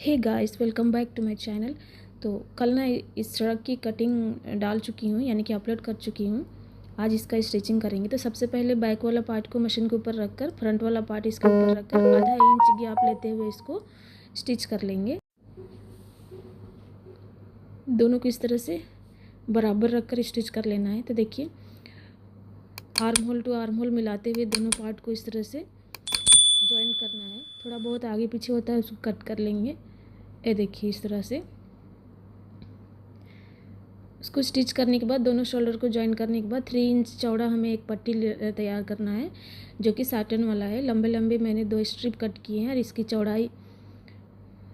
Hey guys, welcome back to my channel. तो कल ना इस सड़क की कटिंग डाल चुकी हूँ, यानी कि अपलोड कर चुकी हूँ। आज इसका स्टिचिंग करेंगे। तो सबसे पहले बैक वाला पार्ट को मशीन के ऊपर रखकर फ्रंट वाला पार्ट इसके ऊपर रखकर आधा इंच गैप लेते हुए इसको स्टिच कर लेंगे। दोनों को इस तरह से बराबर रखकर स्टिच कर लेना है। तो देखिए, armhole to armhole मिलाते हुए दोनों पार्ट को इस तरह से जॉइन करना है। थोड़ा बहुत आगे पीछे होता है उसको कट कर लेंगे। ये देखिए, इस तरह से उसको स्टिच करने के बाद दोनों शोल्डर को जॉइन करने के बाद 3 इंच चौड़ा हमें एक पट्टी तैयार करना है, जो कि साटन वाला है। लंबे लंबे मैंने 2 स्ट्रिप कट किए हैं और इसकी चौड़ाई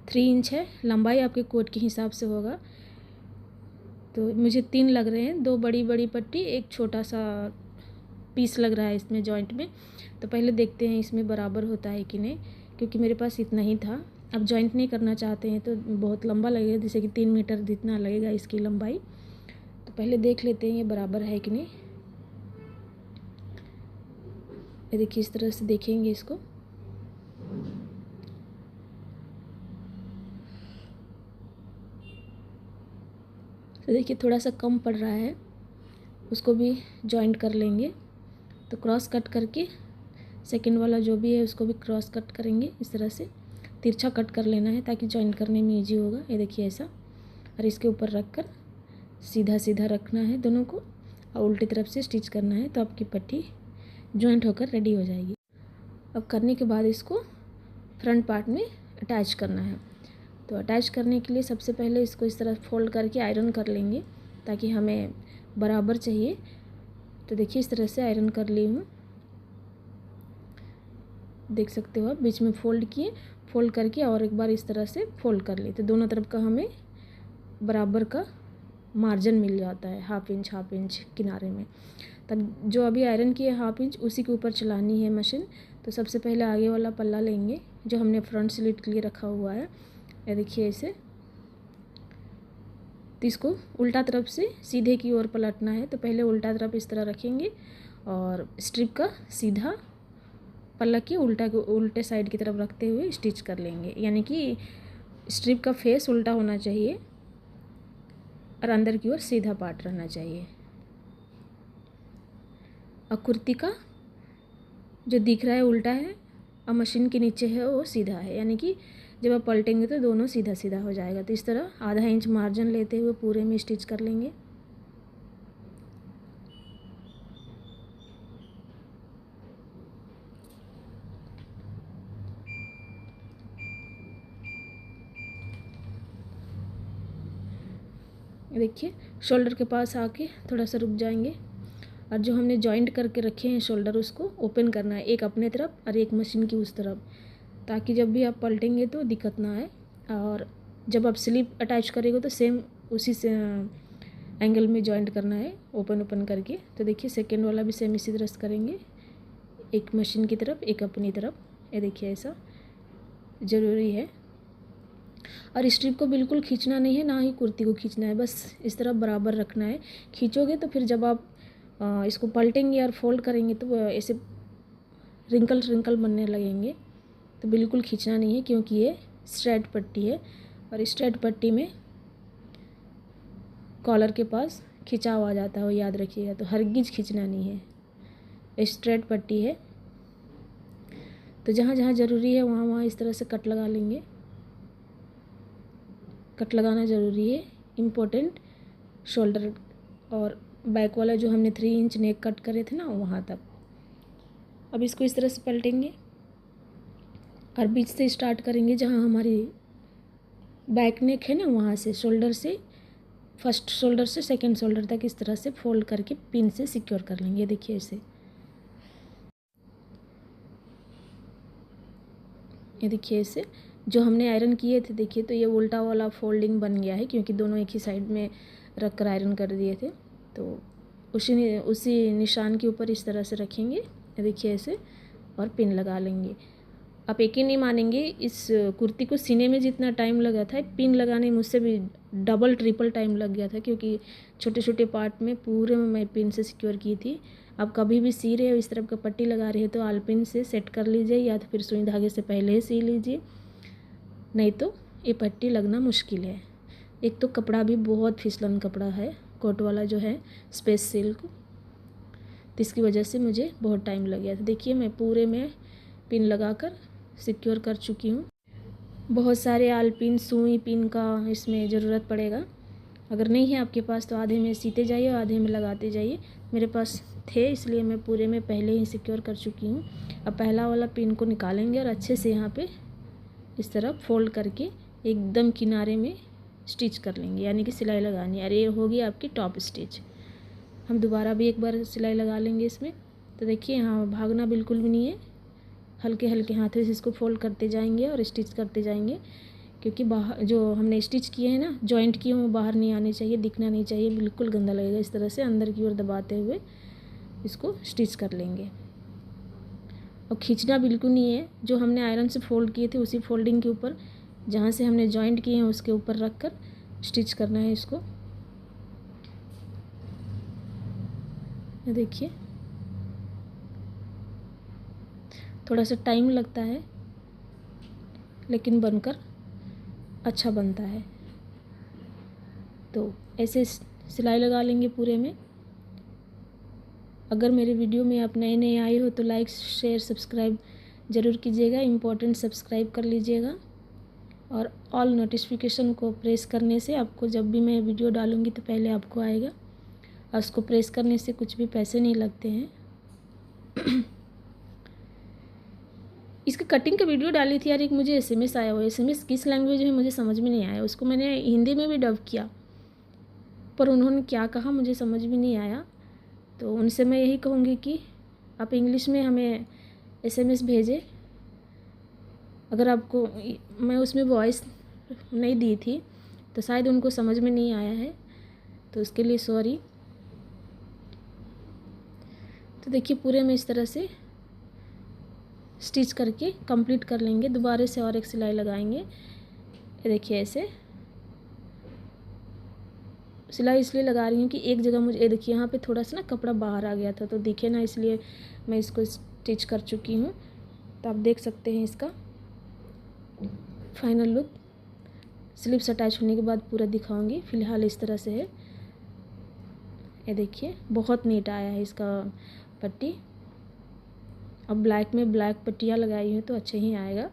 3 इंच है। लंबाई आपके कोट के हिसाब से होगा। तो मुझे 3 लग रहे हैं, 2 बड़ी बड़ी पट्टी, एक छोटा सा पीस लग रहा है इसमें जॉइंट में। तो पहले देखते हैं इसमें बराबर होता है कि नहीं, क्योंकि मेरे पास इतना ही था। अब जॉइंट नहीं करना चाहते हैं तो बहुत लंबा लगेगा, जैसे कि 3 मीटर जितना लगेगा इसकी लंबाई। तो पहले देख लेते हैं ये बराबर है कि नहीं। ये देखिए, इस तरह से देखेंगे इसको। तो देखिए, थोड़ा सा कम पड़ रहा है, उसको भी जॉइंट कर लेंगे। तो क्रॉस कट करके सेकंड वाला जो भी है उसको भी क्रॉस कट करेंगे। इस तरह से तिरछा कट कर लेना है ताकि जॉइंट करने में ईजी होगा। ये देखिए ऐसा, और इसके ऊपर रख कर सीधा सीधा रखना है दोनों को और उल्टी तरफ से स्टिच करना है। तो आपकी पट्टी जॉइंट होकर रेडी हो जाएगी। अब करने के बाद इसको फ्रंट पार्ट में अटैच करना है। तो अटैच करने के लिए सबसे पहले इसको इस तरह फोल्ड करके आयरन कर लेंगे, ताकि हमें बराबर चाहिए। तो देखिए, इस तरह से आयरन कर ली हूँ, देख सकते हो आप। बीच में फोल्ड किए, फोल्ड करके और एक बार इस तरह से फोल्ड कर लिए। तो दोनों तरफ का हमें बराबर का मार्जिन मिल जाता है, हाफ इंच किनारे में। तब जो अभी आयरन की है हाफ इंच, उसी के ऊपर चलानी है मशीन। तो सबसे पहले आगे वाला पल्ला लेंगे जो हमने फ्रंट स्लिट के लिए रखा हुआ है। ये देखिए ऐसे। तो इसको उल्टा तरफ से सीधे की ओर पलटना है। तो पहले उल्टा तरफ इस तरह रखेंगे और स्ट्रिप का सीधा पल्ला के उल्टे साइड की तरफ रखते हुए स्टिच कर लेंगे, यानी कि स्ट्रिप का फेस उल्टा होना चाहिए और अंदर की ओर सीधा पार्ट रहना चाहिए। और कुर्ती का जो दिख रहा है उल्टा है और मशीन के नीचे है वो सीधा है, यानी कि जब आप पलटेंगे तो दोनों सीधा सीधा हो जाएगा। तो इस तरह आधा इंच मार्जिन लेते हुए पूरे में स्टिच कर लेंगे। देखिए, शोल्डर के पास आके थोड़ा सा रुक जाएंगे और जो हमने जॉइंट करके रखे हैं शोल्डर, उसको ओपन करना है, एक अपने तरफ और एक मशीन की उस तरफ, ताकि जब भी आप पलटेंगे तो दिक्कत ना आए। और जब आप स्लिप अटैच करेंगे तो सेम उसी से एंगल में जॉइंट करना है, ओपन करके। तो देखिए, सेकेंड वाला भी सेम इसी तरह से करेंगे, एक मशीन की तरफ एक अपनी तरफ। ये देखिए, ऐसा ज़रूरी है। और स्ट्रिप को बिल्कुल खींचना नहीं है, ना ही कुर्ती को खींचना है, बस इस तरफ बराबर रखना है। खींचोगे तो फिर जब आप इसको पलटेंगे और फोल्ड करेंगे तो ऐसे रिंकल बनने लगेंगे। तो बिल्कुल खींचना नहीं है, क्योंकि ये स्ट्रेट पट्टी है और स्ट्रेट पट्टी में कॉलर के पास खिंचाव आ जाता है, वो याद रखिएगा। तो हरगिज खींचना नहीं है, स्ट्रेट पट्टी है। तो जहाँ जहाँ ज़रूरी है वहाँ वहाँ इस तरह से कट लगा लेंगे। कट लगाना ज़रूरी है, इम्पोर्टेंट। शोल्डर और बैक वाला जो हमने 3 इंच नेक कट करे थे ना, वहाँ तक। अब इसको इस तरह से पलटेंगे और बीच से स्टार्ट करेंगे, जहाँ हमारी बैक नेक है ना, वहाँ से शोल्डर से, फर्स्ट शोल्डर से सेकंड शोल्डर तक इस तरह से फोल्ड करके पिन से सिक्योर कर लेंगे। देखिए ऐसे, ये देखिए ऐसे जो हमने आयरन किए थे, देखिए तो ये उल्टा वाला फोल्डिंग बन गया है, क्योंकि दोनों एक ही साइड में रख कर आयरन कर दिए थे। तो उसी निशान के ऊपर इस तरह से रखेंगे, ये देखिए ऐसे, और पिन लगा लेंगे। आप यकीन नहीं मानेंगे, इस कुर्ती को सीने में जितना टाइम लगा था, पिन लगाने में मुझसे भी डबल ट्रिपल टाइम लग गया था, क्योंकि छोटे छोटे पार्ट में पूरे में मैं पिन से सिक्योर की थी। आप कभी भी सी रहे हो, इस तरफ का पट्टी लगा रहे हो, तो आलपिन से सेट कर लीजिए, या तो फिर सुई धागे से पहले ही सी लीजिए, नहीं तो ये पट्टी लगना मुश्किल है। एक तो कपड़ा भी बहुत फिसलन कपड़ा है, कोट वाला जो है स्पेस सिल्क, तो इसकी वजह से मुझे बहुत टाइम लग गया था। देखिए मैं पूरे में पिन लगाकर सिक्योर कर चुकी हूँ। बहुत सारे आलपिन सुई पिन का इसमें ज़रूरत पड़ेगा। अगर नहीं है आपके पास तो आधे में सीते जाइए और आधे में लगाते जाइए। मेरे पास थे इसलिए मैं पूरे में पहले ही सिक्योर कर चुकी हूँ। अब पहला वाला पिन को निकालेंगे और अच्छे से यहाँ पे इस तरह फोल्ड करके एकदम किनारे में स्टिच कर लेंगे, यानी कि सिलाई लगानी है। और ये होगी आपकी टॉप स्टिच। हम दोबारा भी एक बार सिलाई लगा लेंगे इसमें। तो देखिए यहाँ भागना बिल्कुल भी नहीं है, हल्के हल्के हाथों से इसको फोल्ड करते जाएंगे और स्टिच करते जाएंगे, क्योंकि बाहर जो हमने स्टिच किए हैं ना, जॉइंट किए हैं, वो बाहर नहीं आने चाहिए, दिखना नहीं चाहिए, बिल्कुल गंदा लगेगा। इस तरह से अंदर की ओर दबाते हुए इसको स्टिच कर लेंगे। और खींचना बिल्कुल नहीं है, जो हमने आयरन से फोल्ड किए थे उसी फोल्डिंग के ऊपर जहाँ से हमने जॉइंट किए हैं उसके ऊपर रख कर स्टिच करना है इसको। देखिए थोड़ा सा टाइम लगता है लेकिन बनकर अच्छा बनता है। तो ऐसे सिलाई लगा लेंगे पूरे में। अगर मेरे वीडियो में आप नए नए आए हो तो लाइक शेयर सब्सक्राइब ज़रूर कीजिएगा, इम्पोर्टेंट सब्सक्राइब कर लीजिएगा। और ऑल नोटिफिकेशन को प्रेस करने से आपको जब भी मैं वीडियो डालूँगी तो पहले आपको आएगा। और उसको प्रेस करने से कुछ भी पैसे नहीं लगते हैं। इसकी कटिंग का वीडियो डाली थी यार, एक मुझे SMS आया हुआ। SMS किस लैंग्वेज में मुझे समझ में नहीं आया। उसको मैंने हिंदी में भी डब किया, पर उन्होंने क्या कहा मुझे समझ में नहीं आया। तो उनसे मैं यही कहूँगी कि आप इंग्लिश में हमें SMS भेजें। अगर आपको, मैं उसमें वॉइस नहीं दी थी तो शायद उनको समझ में नहीं आया है, तो उसके लिए सॉरी। तो देखिए पूरे में इस तरह से स्टिच करके कंप्लीट कर लेंगे। दोबारा से और एक सिलाई लगाएंगे। ये देखिए ऐसे सिलाई इसलिए लगा रही हूँ कि एक जगह मुझे, ये देखिए यहाँ पे थोड़ा सा ना कपड़ा बाहर आ गया था तो दिखे ना, इसलिए मैं इसको स्टिच कर चुकी हूँ। तो आप देख सकते हैं इसका फाइनल लुक। स्लीव्स अटैच होने के बाद पूरा दिखाऊंगी। फ़िलहाल इस तरह से है। ये देखिए बहुत नीट आया है इसका पट्टी। अब ब्लैक में ब्लैक पट्टियाँ लगाई हैं तो अच्छे ही आएगा।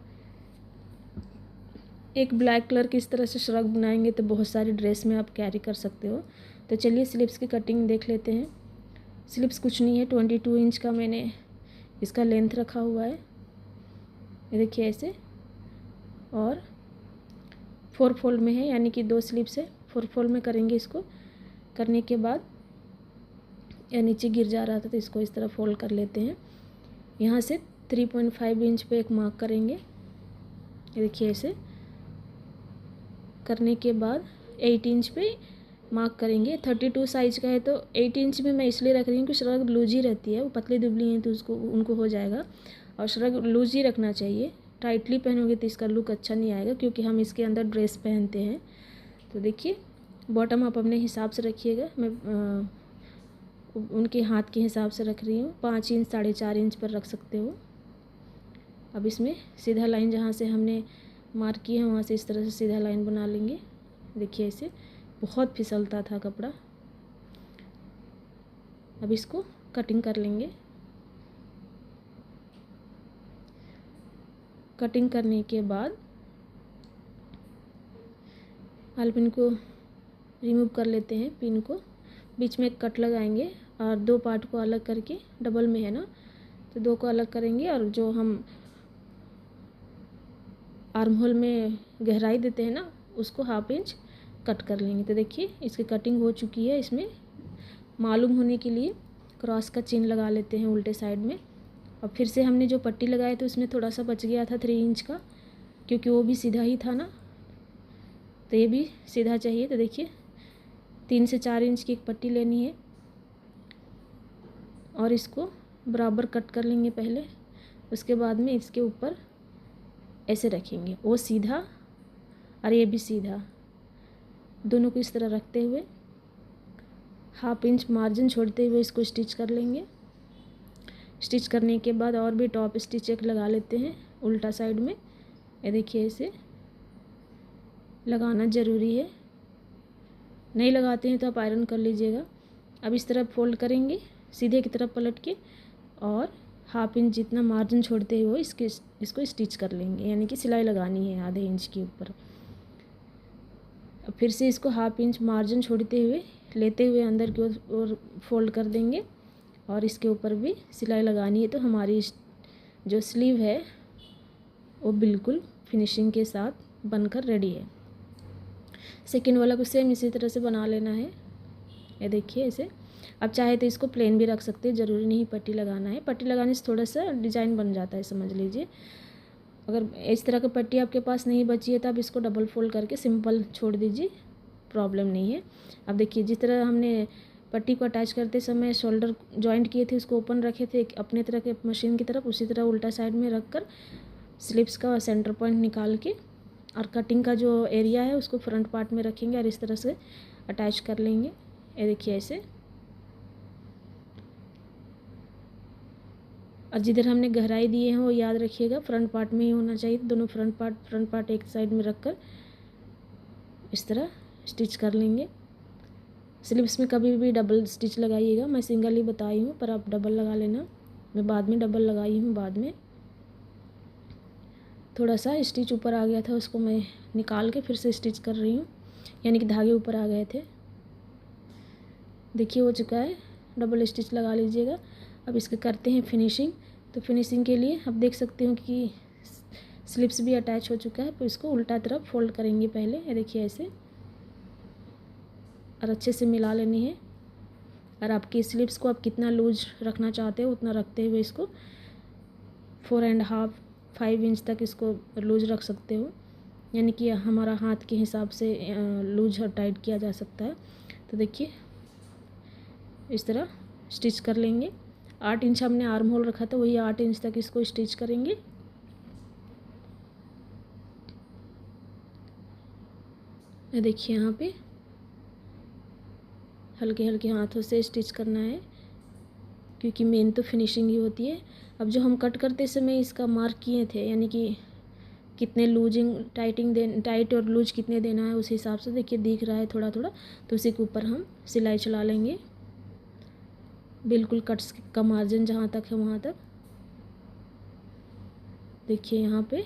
एक ब्लैक कलर की इस तरह से श्रग बनाएंगे तो बहुत सारी ड्रेस में आप कैरी कर सकते हो। तो चलिए स्लीव्स की कटिंग देख लेते हैं। स्लीव्स कुछ नहीं है, 22 इंच का मैंने इसका लेंथ रखा हुआ है। ये देखिए ऐसे, और 4 फोल्ड में है, यानी कि 2 स्लीव्स है, 4 फोल्ड में करेंगे। इसको करने के बाद या नीचे गिर जा रहा था तो इसको इस तरह फोल्ड कर लेते हैं। यहाँ से 3.5 इंच पे एक मार्क करेंगे। ये देखिए ऐसे करने के बाद 8 इंच पे मार्क करेंगे। 32 साइज का है तो 8 इंच में मैं इसलिए रख रही हूँ कि श्रग लूज ही रहती है। वो पतली दुबली हैं तो उनको हो जाएगा, और श्रग लूज ही रखना चाहिए। टाइटली पहनोगे तो इसका लुक अच्छा नहीं आएगा, क्योंकि हम इसके अंदर ड्रेस पहनते हैं। तो देखिए बॉटम आप अपने हिसाब से रखिएगा। मैं उनके हाथ के हिसाब से रख रही हूँ। 5 इंच 4.5 इंच पर रख सकते हो। अब इसमें सीधा लाइन जहाँ से हमने मार्क किया है वहाँ से इस तरह से सीधा लाइन बना लेंगे। देखिए ऐसे बहुत फिसलता था कपड़ा। अब इसको कटिंग कर लेंगे। कटिंग करने के बाद आलपिन को रिमूव कर लेते हैं। पिन को बीच में एक कट लगाएंगे और 2 पार्ट को अलग करके, डबल में है ना तो 2 को अलग करेंगे। और जो हम आर्म होल में गहराई देते हैं ना, उसको 1/2 इंच कट कर लेंगे। तो देखिए इसकी कटिंग हो चुकी है। इसमें मालूम होने के लिए क्रॉस का चिन्ह लगा लेते हैं उल्टे साइड में। और फिर से हमने जो पट्टी लगाई थी उसमें थोड़ा सा बच गया था 3 इंच का, क्योंकि वो भी सीधा ही था ना, तो ये भी सीधा चाहिए। तो देखिए 3 से 4 इंच की एक पट्टी लेनी है और इसको बराबर कट कर लेंगे पहले। उसके बाद में इसके ऊपर ऐसे रखेंगे, वो सीधा और ये भी सीधा, दोनों को इस तरह रखते हुए 1/2 इंच मार्जिन छोड़ते हुए इसको स्टिच कर लेंगे। स्टिच करने के बाद और भी टॉप स्टिच एक लगा लेते हैं उल्टा साइड में। ये देखिए ऐसे लगाना ज़रूरी है, नहीं लगाते हैं तो आप आयरन कर लीजिएगा। अब इस तरफ फोल्ड करेंगे सीधे की तरफ पलट के, और हाफ इंच जितना मार्जिन छोड़ते हुए इसको स्टिच कर लेंगे, यानी कि सिलाई लगानी है आधे इंच के ऊपर। अब फिर से इसको हाफ इंच मार्जिन छोड़ते हुए लेते हुए अंदर की ओर फोल्ड कर देंगे, और इसके ऊपर भी सिलाई लगानी है। तो हमारी जो स्लीव है वो बिल्कुल फिनिशिंग के साथ बनकर रेडी है। सेकेंड वाला को सेम इसी तरह से बना लेना है। ये देखिए ऐसे। अब चाहे तो इसको प्लेन भी रख सकते हैं, ज़रूरी नहीं पट्टी लगाना है। पट्टी लगाने से थोड़ा सा डिज़ाइन बन जाता है, समझ लीजिए। अगर इस तरह की पट्टी आपके पास नहीं बची है तो आप इसको डबल फोल्ड करके सिंपल छोड़ दीजिए, प्रॉब्लम नहीं है। अब देखिए जिस तरह हमने पट्टी को अटैच करते समय शोल्डर जॉइंट किए थे, उसको ओपन रखे थे अपने तरह के मशीन की तरफ, उसी तरह उल्टा साइड में रख कर स्लिप्स का सेंटर पॉइंट निकाल के और कटिंग का जो एरिया है उसको फ्रंट पार्ट में रखेंगे और इस तरह से अटैच कर लेंगे। ये देखिए ऐसे। और जिधर हमने गहराई दिए हैं वो याद रखिएगा फ्रंट पार्ट में ही होना चाहिए। दोनों फ्रंट पार्ट एक साइड में रख कर इस तरह स्टिच कर लेंगे। स्लीव्स में कभी भी डबल स्टिच लगाइएगा, मैं सिंगल ही बताई हूँ पर आप डबल लगा लेना। मैं बाद में डबल लगाई हूँ, बाद में थोड़ा सा स्टिच ऊपर आ गया था, उसको मैं निकाल के फिर से स्टिच कर रही हूँ, यानी कि धागे ऊपर आ गए थे। देखिए हो चुका है, डबल स्टिच लगा लीजिएगा। अब इसके करते हैं फिनिशिंग। तो फिनिशिंग के लिए आप देख सकते हो कि स्लिप्स भी अटैच हो चुका है, तो इसको उल्टा तरफ फोल्ड करेंगे पहले। ये देखिए ऐसे, और अच्छे से मिला लेनी है। और आपकी स्लिप्स को आप कितना लूज रखना चाहते हो उतना रखते हुए इसको 4.5 5 इंच तक इसको लूज रख सकते हो, यानी कि हमारा हाथ के हिसाब से लूज और टाइट किया जा सकता है। तो देखिए इस तरह स्टिच कर लेंगे। 8 इंच हमने आर्म होल रखा था, वही 8 इंच तक इसको स्टिच करेंगे। ये देखिए यहाँ पे हल्के हल्के हाथों से स्टिच करना है, क्योंकि मेन तो फिनिशिंग ही होती है। अब जो हम कट करते समय इसका मार्क किए थे, यानी कि कितने टाइट और लूज कितने देना है, उस हिसाब से देखिए दिख रहा है थोड़ा थोड़ा, तो उसी के ऊपर हम सिलाई चला लेंगे। बिल्कुल कट्स का मार्जिन जहाँ तक है वहाँ तक। देखिए यहाँ पे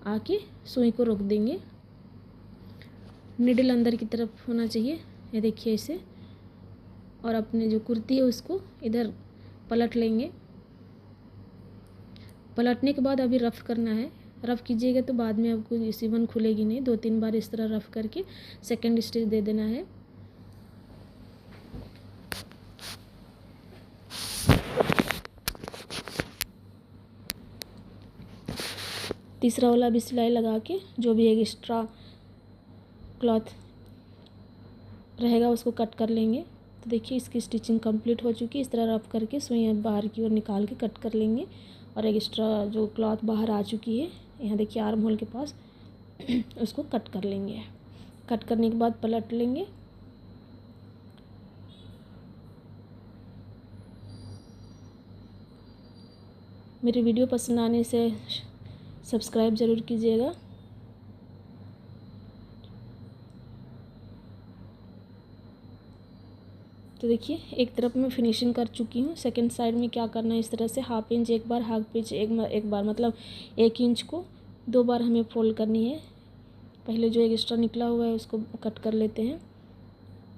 आके सुई को रोक देंगे, निडल अंदर की तरफ होना चाहिए। ये देखिए इसे, और अपने जो कुर्ती है उसको इधर पलट लेंगे। पलटने के बाद अभी रफ़ करना है। रफ़ कीजिएगा तो बाद में आपको सिवन खुलेगी नहीं। 2-3 बार इस तरह रफ़ करके सेकंड स्टिच दे देना है। तीसरा वाला भी सिलाई लगा के जो भी एक एक्स्ट्रा क्लॉथ रहेगा उसको कट कर लेंगे। तो देखिए इसकी स्टिचिंग कंप्लीट हो चुकी है। इस तरह रफ़ करके सुई बाहर की ओर निकाल के कट कर लेंगे, और एक एक्स्ट्रा जो क्लॉथ बाहर आ चुकी है यहाँ देखिए आर्म होल के पास उसको कट कर लेंगे। कट करने के बाद पलट लेंगे। मेरी वीडियो पसंद आने से सब्सक्राइब ज़रूर कीजिएगा। तो देखिए एक तरफ मैं फिनिशिंग कर चुकी हूँ। सेकंड साइड में क्या करना है, इस तरह से हाफ इंच एक बार, हाफ इंच एक बार, मतलब 1 इंच को 2 बार हमें फोल्ड करनी है। पहले जो एक एक्स्ट्रा निकला हुआ है उसको कट कर लेते हैं,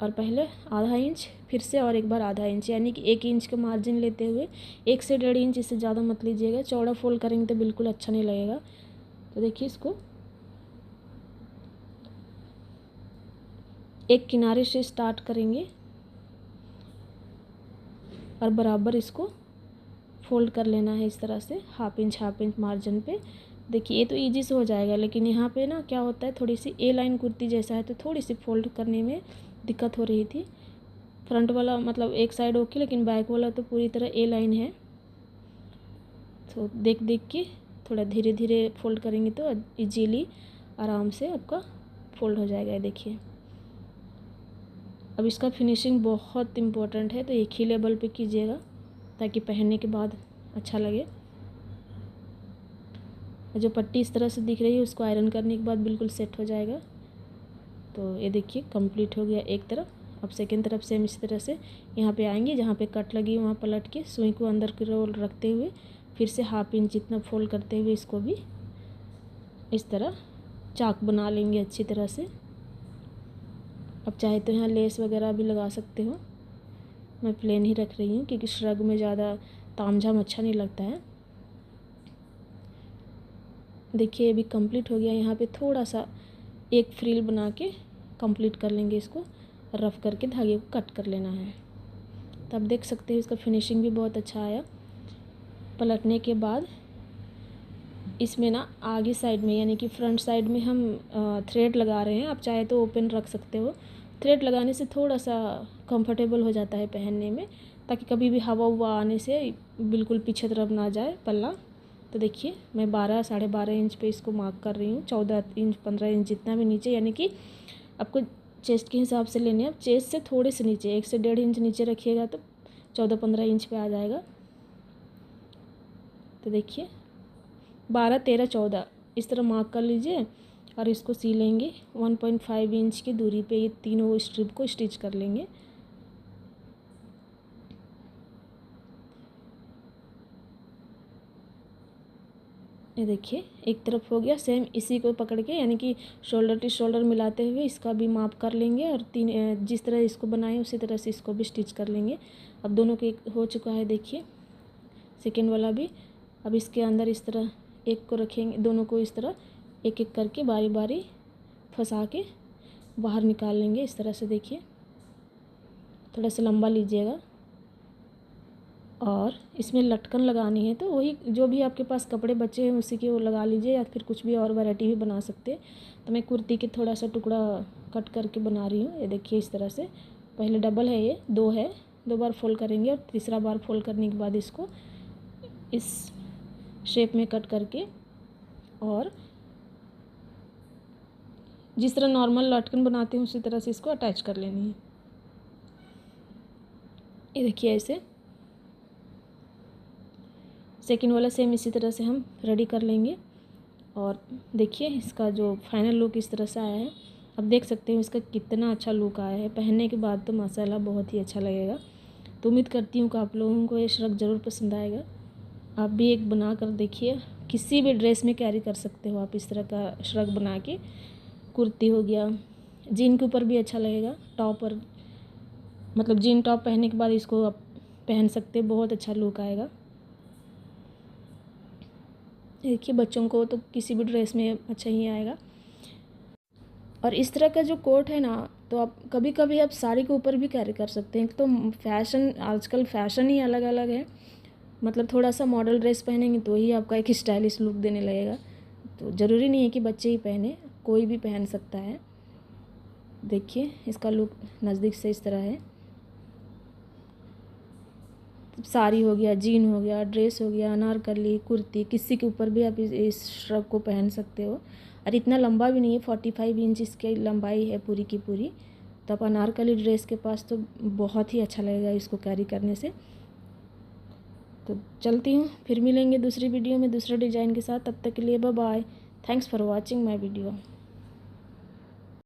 और पहले आधा इंच, फिर से और एक बार आधा इंच, यानी कि 1 इंच का मार्जिन लेते हुए 1 से 1.5 इंच, इससे ज़्यादा मत लीजिएगा। चौड़ा फोल्ड करेंगे तो बिल्कुल अच्छा नहीं लगेगा। तो देखिए इसको एक किनारे से स्टार्ट करेंगे और बराबर इसको फोल्ड कर लेना है इस तरह से हाफ इंच मार्जिन पे। देखिए ये तो इजी से हो जाएगा, लेकिन यहाँ पे ना क्या होता है, थोड़ी सी ए लाइन कुर्ती जैसा है तो थोड़ी सी फोल्ड करने में दिक्कत हो रही थी। फ्रंट वाला मतलब एक साइड ओके, लेकिन बैक वाला तो पूरी तरह ए लाइन है। तो देख देख के थोड़ा धीरे धीरे फोल्ड करेंगे तो इजीली आराम से आपका फोल्ड हो जाएगा। ये देखिए अब इसका फिनिशिंग बहुत इम्पोर्टेंट है, तो एक ही लेवल पे कीजिएगा ताकि पहनने के बाद अच्छा लगे। जो पट्टी इस तरह से दिख रही है उसको आयरन करने के बाद बिल्कुल सेट हो जाएगा। तो ये देखिए कंप्लीट हो गया एक तरफ। अब सेकेंड तरफ सेम इसी तरह से यहाँ पे आएंगे, जहाँ पे कट लगी वहाँ पलट के सुई को अंदर की ओर रखते हुए फिर से हाफ इंच इतना फोल्ड करते हुए इसको भी इस तरह चाक बना लेंगे अच्छी तरह से। अब चाहे तो यहाँ लेस वगैरह भी लगा सकते हो, मैं प्लेन ही रख रही हूँ क्योंकि श्रग में ज़्यादा तामझाम अच्छा नहीं लगता है। देखिए अभी कंप्लीट हो गया। यहाँ पे थोड़ा सा एक फ्रिल बना के कंप्लीट कर लेंगे, इसको रफ करके धागे को कट कर लेना है। तब देख सकते हो इसका फिनिशिंग भी बहुत अच्छा आया। पलटने के बाद इसमें ना आगे साइड में यानी कि फ्रंट साइड में हम थ्रेड लगा रहे हैं। आप चाहे तो ओपन रख सकते हो। थ्रेड लगाने से थोड़ा सा कंफर्टेबल हो जाता है पहनने में, ताकि कभी भी हवा हुआ आने से बिल्कुल पीछे तरफ ना जाए पल्ला। तो देखिए मैं 12 साढ़े 12 इंच पे इसको मार्क कर रही हूँ। 14 इंच 15 इंच जितना भी नीचे, यानी कि आपको चेस्ट के हिसाब से लेने हैं। अब चेस्ट से थोड़े से नीचे 1 से 1.5 इंच नीचे रखिएगा तो 14-15 इंच पे आ जाएगा। तो देखिए 12 13 14 इस तरह मार्क कर लीजिए और इसको सी लेंगे। 1.5 इंच की दूरी पे ये तीनों स्ट्रिप को स्टिच कर लेंगे। ये देखिए एक तरफ हो गया। सेम इसी को पकड़ के यानी कि शोल्डर टू शोल्डर मिलाते हुए इसका भी माप कर लेंगे और जिस तरह इसको बनाए उसी तरह से इसको भी स्टिच कर लेंगे। अब दोनों के हो चुका है देखिए, सेकेंड वाला भी। अब इसके अंदर इस तरह एक को रखेंगे, दोनों को इस तरह एक एक करके बारी बारी फंसा के बाहर निकाल लेंगे इस तरह से। देखिए थोड़ा सा लंबा लीजिएगा और इसमें लटकन लगानी है तो वही जो भी आपके पास कपड़े बचे हैं उसी के वो लगा लीजिए, या फिर कुछ भी और वैरायटी भी बना सकते हैं। तो मैं कुर्ती के थोड़ा सा टुकड़ा कट करके बना रही हूँ। ये देखिए इस तरह से। पहले डबल है, ये 2 है, 2 बार फोल्ड करेंगे और तीसरा बार फोल्ड करने के बाद इसको इस शेप में कट करके और जिस तरह नॉर्मल लटकन बनाते हैं उसी तरह से इसको अटैच कर लेनी है। ये देखिए ऐसे। सेकेंड वाला सेम इसी तरह से हम रेडी कर लेंगे और देखिए इसका जो फाइनल लुक इस तरह से आया है। अब देख सकते हैं इसका कितना अच्छा लुक आया है। पहनने के बाद तो माशाल्लाह बहुत ही अच्छा लगेगा। तो उम्मीद करती हूँ कि आप लोगों को ये श्रग ज़रूर पसंद आएगा। आप भी एक बना कर देखिए, किसी भी ड्रेस में कैरी कर सकते हो आप इस तरह का श्रग बना के। कुर्ती हो गया, जीन के ऊपर भी अच्छा लगेगा। टॉप और मतलब जीन टॉप पहनने के बाद इसको आप पहन सकते, बहुत अच्छा लुक आएगा। देखिए बच्चों को तो किसी भी ड्रेस में अच्छा ही आएगा। और इस तरह का जो कोट है ना, तो आप कभी कभी आप साड़ी के ऊपर भी कैरी कर सकते हैं। तो फैशन आजकल फैशन ही अलग अलग है। मतलब थोड़ा सा मॉडल ड्रेस पहनेंगे तो ही आपका एक स्टाइलिश लुक देने लगेगा। तो ज़रूरी नहीं है कि बच्चे ही पहने, कोई भी पहन सकता है। देखिए इसका लुक नज़दीक से इस तरह है। साड़ी हो गया, जीन हो गया, ड्रेस हो गया, अनारकली, कुर्ती, किसी के ऊपर भी आप इस श्रग को पहन सकते हो। और इतना लंबा भी नहीं है, 45 इंच इसकी लंबाई है पूरी की पूरी। तो आप अनारकली ड्रेस के पास तो बहुत ही अच्छा लगेगा इसको कैरी करने से। तो चलती हूँ, फिर मिलेंगे दूसरी वीडियो में दूसरे डिज़ाइन के साथ। तब तक के लिए bye bye. Thanks for watching my video.